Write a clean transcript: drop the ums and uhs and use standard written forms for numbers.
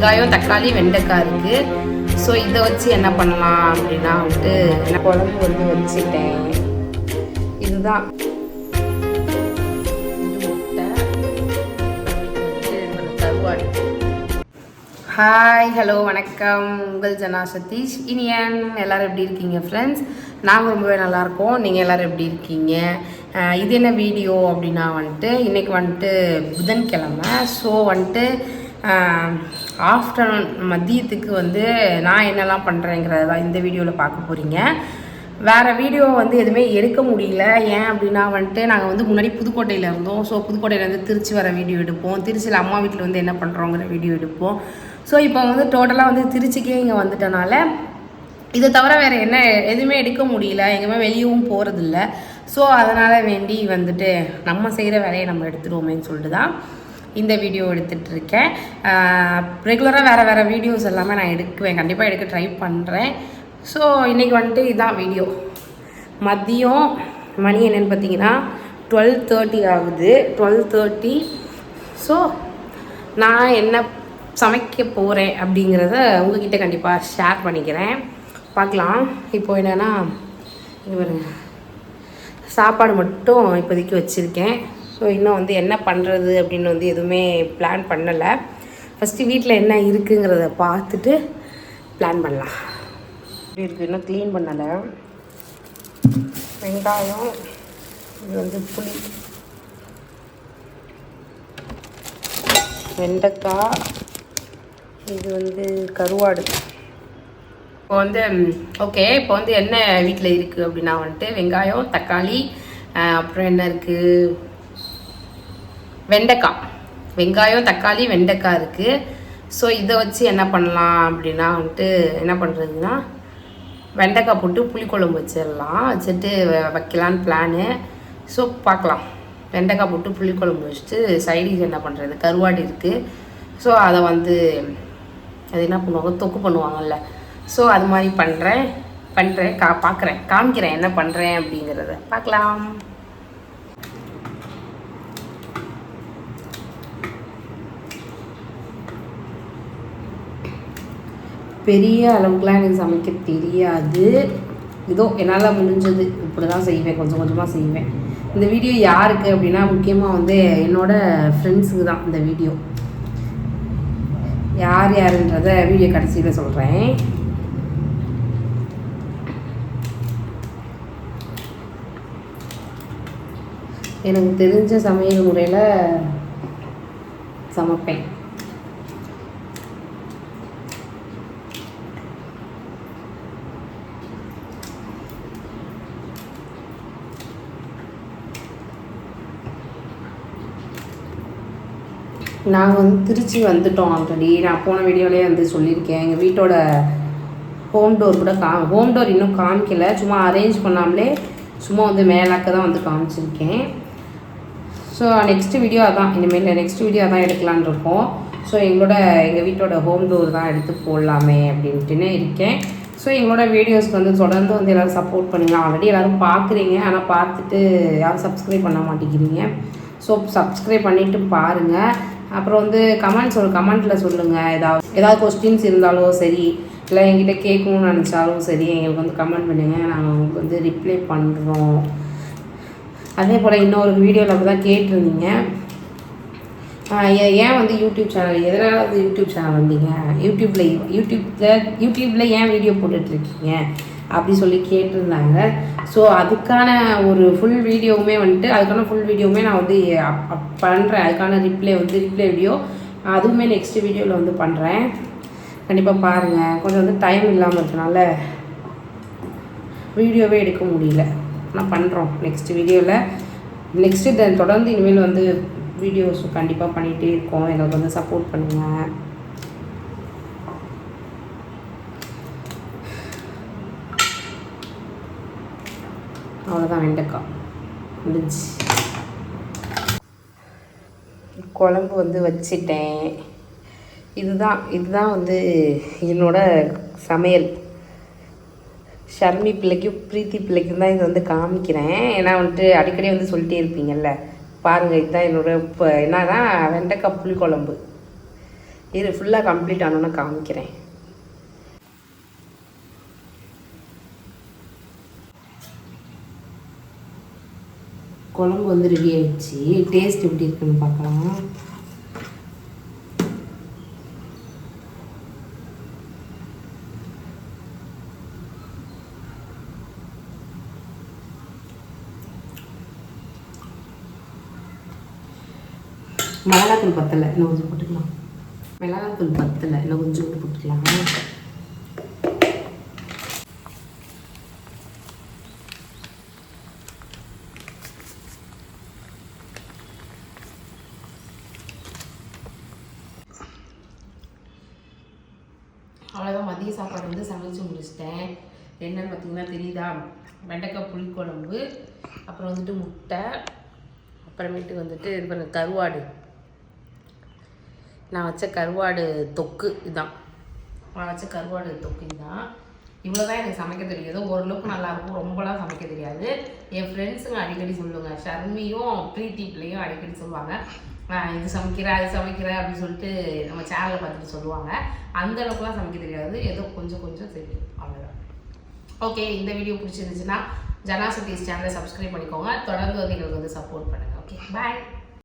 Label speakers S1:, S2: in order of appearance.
S1: வெங்காயம் தக்காளி வெண்டைக்காய் இருக்குது. ஸோ இதை வச்சு என்ன பண்ணலாம் அப்படின்னா வந்துட்டு என்ன குழம்பு வந்து வச்சுட்டேன். இதுதான் கருவாடு. ஹாய் ஹலோ வணக்கம், உங்கள் ஜனா சதீஷ். இனியன் எல்லோரும் எப்படி இருக்கீங்க ஃப்ரெண்ட்ஸ்? நாங்கள் ரொம்பவே நல்லாயிருக்கோம். நீங்கள் எல்லோரும் எப்படி இருக்கீங்க? இது என்ன வீடியோ அப்படின்னா வந்துட்டு இன்றைக்கி வந்துட்டு புதன்கிழமை. ஸோ வந்துட்டு ஆஃப்டர்நூன் மதியத்துக்கு வந்து நான் என்னெல்லாம் பண்ணுறேங்கிறத இந்த வீடியோவில் பார்க்க போகிறீங்க. வேறு வீடியோ வந்து எதுவுமே எடுக்க முடியல. ஏன் அப்படின்னா வந்துட்டு நாங்கள் வந்து முன்னாடி புதுக்கோட்டையில் இருந்தோம். ஸோ புதுக்கோட்டையிலேருந்து திருச்சி வர வீடியோ எடுப்போம், திருச்சியில் அம்மா வீட்டில் வந்து என்ன பண்ணுறோங்கிற வீடியோ எடுப்போம். ஸோ இப்போ வந்து டோட்டலாக வந்து திருச்சிக்கே இங்கே வந்துட்டனால இதை தவிர வேறு என்ன எதுவுமே எடுக்க முடியல, எங்கேயுமே வெளியவும் போகிறதில்ல. ஸோ அதனால் வேண்டி வந்துட்டு நம்ம செய்கிற வேலையை நம்ம எடுத்துடுவோமேன்னு சொல்லிட்டு தான் இந்த வீடியோ எடுத்துகிட்ருக்கேன். ரெகுலராக வேறு வீடியோஸ் எல்லாமே நான் எடுக்குவேன், கண்டிப்பாக எடுக்க ட்ரை பண்ணுறேன். ஸோ இன்றைக்கி வந்துட்டு இதுதான் வீடியோ. மதியம் மணி என்னென்னு பார்த்தீங்கன்னா 12:30 ஆகுது. 12:30. ஸோ நான் என்ன சமைக்க போகிறேன் அப்படிங்கிறத உங்ககிட்ட கண்டிப்பாக ஷேர் பண்ணிக்கிறேன். பார்க்கலாம். இப்போது என்னென்னா பாருங்க, சாப்பாடு மட்டும் இப்போதைக்கு வச்சுருக்கேன். ஸோ இன்னும் வந்து என்ன பண்ணுறது அப்படின்னு வந்து எதுவுமே பிளான் பண்ணலை. ஃபஸ்ட்டு வீட்டில் என்ன இருக்குங்கிறத பார்த்துட்டு பிளான் பண்ணலாம். இப்படி இருக்குது, இன்னும் க்ளீன் பண்ணலை. வெங்காயம், இது வந்து புளி, வெண்டைக்காய், இது வந்து கருவாடு. இப்போ வந்து ஓகே, இப்போ வந்து என்ன வீட்டில் இருக்குது அப்படின்னா வந்துட்டு வெங்காயம் தக்காளி, அப்புறம் என்ன இருக்குது, வெண்டைக்காய். வெங்காயம் தக்காளி வெண்டைக்காய் இருக்குது. ஸோ இதை வச்சு என்ன பண்ணலாம் அப்படின்னா வந்துட்டு என்ன பண்ணுறதுன்னா வெண்டைக்காய் போட்டு புளிக்குழம்பு வச்சிடலாம், வச்சுட்டு வைக்கலான்னு பிளானு. ஸோ பார்க்கலாம். வெண்டைக்காய் போட்டு புளிக்குழம்பு வச்சுட்டு சைடிஷ் என்ன பண்ணுறது, கருவாடு இருக்குது. ஸோ அதை வந்து அது என்ன பண்ணுவாங்க, தொக்கு பண்ணுவாங்கல்ல. ஸோ அது மாதிரி பண்ணுறேன் பார்க்குறேன், காமிக்கிறேன் என்ன பண்ணுறேன் அப்படிங்கிறத பார்க்கலாம். பெரிய அளவுக்குலாம் எனக்கு சமைக்க தெரியாது. இதோ என்னால் முடிஞ்சது இப்படி தான் செய்வேன், கொஞ்சம் கொஞ்சமாக செய்வேன். இந்த வீடியோ யாருக்கு அப்படின்னா முக்கியமாக வந்து என்னோடய ஃப்ரெண்ட்ஸுக்கு தான் இந்த வீடியோ. யார் யாருன்றதை வீடியோ கடைசியில் சொல்கிறேன். எனக்கு தெரிஞ்ச சமையல் முறையில் சமைப்பேன். நாங்கள் வந்து திருச்சி வந்துட்டோம் ஆல்ரெடி. நான் போன வீடியோலேயே வந்து சொல்லியிருக்கேன். எங்கள் வீட்டோட ஹோம் டோர் கூட ஹோம் டோர் இன்னும் காமிக்கலை, சும்மா அரேஞ்ச் பண்ணாமலே சும்மா வந்து மேலாக்க தான் வந்து காமிச்சிருக்கேன். ஸோ நெக்ஸ்ட்டு வீடியோ அதான், இனிமேல் நெக்ஸ்ட் வீடியோ அதான் எடுக்கலான் இருக்கோம். ஸோ எங்கள் வீட்டோட ஹோம் டோர் தான் எடுத்து போடலாமே அப்படின்ட்டுன்னு இருக்கேன். ஸோ எங்களோட வீடியோஸ்க்கு வந்து தொடர்ந்து வந்து எல்லோரும் சப்போர்ட் பண்ணுங்கள். ஆல்ரெடி எல்லோரும் பார்க்குறீங்க, ஆனால் பார்த்துட்டு யாரும் சப்ஸ்கிரைப் பண்ண மாட்டேங்கிறீங்க. ஸோ சப்ஸ்கிரைப் பண்ணிவிட்டு பாருங்கள். அப்புறம் வந்து கமெண்ட்டில் சொல்லுங்கள். ஏதாவது கொஸ்டின்ஸ் இருந்தாலும் சரி, இல்லை என்கிட்ட கேட்கணும்னு நினச்சாலும் சரி, எங்களுக்கு வந்து கமெண்ட் பண்ணுங்கள், நாங்கள் உங்களுக்கு வந்து ரிப்ளை பண்ணுறோம். அதே போல் இன்னொரு வீடியோவில் அப்படி தான் கேட்டிருந்தீங்க, ஏன் வந்து யூடியூப் சேனல், எதனால் வந்து யூடியூப் சேனல் வந்தீங்க, யூடியூப்பில் ஏன் வீடியோ போட்டுட்ருக்கீங்க அப்படி சொல்லி கேட்டிருந்தாங்க. ஸோ அதுக்கான ஒரு ஃபுல் வீடியோவுமே வந்துட்டு நான் வந்து பண்ணுறேன். அதுக்கான ரிப்ளை வீடியோ அதுவுமே நெக்ஸ்ட் வீடியோவில் வந்து பண்ணுறேன். கண்டிப்பாக பாருங்கள். கொஞ்சம் வந்து டைம் இல்லாமல் இருக்கனால வீடியோவே எடுக்க முடியல. ஆனால் பண்ணுறோம் நெக்ஸ்ட் வீடியோவில். நெக்ஸ்ட்டு தொடர்ந்து இனிமேல் வந்து வீடியோஸ் கண்டிப்பாக பண்ணிகிட்டே இருக்கோம். எங்களுக்கு வந்து சப்போர்ட் பண்ணுங்கள். அவ்வளோதான், வெண்டைக்காய் முடிஞ்சு. குழம்பு வந்து வச்சிட்டேன். இதுதான் வந்து என்னோட சமையல். ஷர்மி பிள்ளைக்கும் பிரீத்தி பிள்ளைக்கும் தான் இது வந்து காமிக்கிறேன். ஏன்னா வந்துட்டு அடிக்கடி வந்து சொல்லிட்டே இருப்பீங்கள்ல, பாருங்கள். இதுதான் என்னோட இப்போ என்னன்னா வெண்டைக்காய் புளிக்குழம்பு. இது ஃபுல்லாக கம்ப்ளீட் ஆனோன்னு காமிக்கிறேன். குழம்பு வந்து ரெடி ஆயிடுச்சு. டேஸ்ட் எப்படி இருக்குன்னு பார்க்கலாம். மிளகாத்தூள் பத்தலை, இன்னும் கொஞ்சம் போட்டுக்கலாம். மிளகாத்தூள் பத்தலை, இன்னும் கொஞ்சம் போட்டுக்கலாம். அவ்வளோதான். மதிய சாப்பாடு வந்து சமைச்சு முடிச்சிட்டேன். என்னன்னு பார்த்தீங்கன்னா தெரியுதா, வெண்டைக்காய் புளிக்குழம்பு, அப்புறம் வந்துட்டு முட்டை, அப்புறமேட்டு வந்துட்டு இது பண்ண கருவாடு. நான் வச்ச கருவாடு தொக்கு இதுதான். இவ்வளோ தான் எனக்கு சமைக்க தெரியாது. ஓரளவுக்கு நல்லாயிருக்கும், ரொம்பலாம் சமைக்க தெரியாது. என் ஃப்ரெண்ட்ஸுங்க அடிக்கடி சொல்லுவாங்க, ஷர்மியும் ப்ரீத்தி பிள்ளையும் அடிக்கடி சொல்லுவாங்க, இது சமைக்கிற அது சமைக்கிற அப்படின்னு சொல்லிட்டு நம்ம சேனலை பார்த்துட்டு சொல்லுவாங்க. அந்த அளவுக்குலாம் சமைக்க தெரியாது, ஏதோ கொஞ்சம் கொஞ்சம் தெரியும், அவ்வளோதான். ஓகே, இந்த வீடியோ பிடிச்சிருந்துச்சுன்னா ஜனாஸ் டேஸ்ட் சேனலை சப்ஸ்கிரைப் பண்ணிக்கோங்க. தொடர்ந்து வந்து எங்களுக்கு வந்து சப்போர்ட் பண்ணுங்கள். ஓகே, பாய்.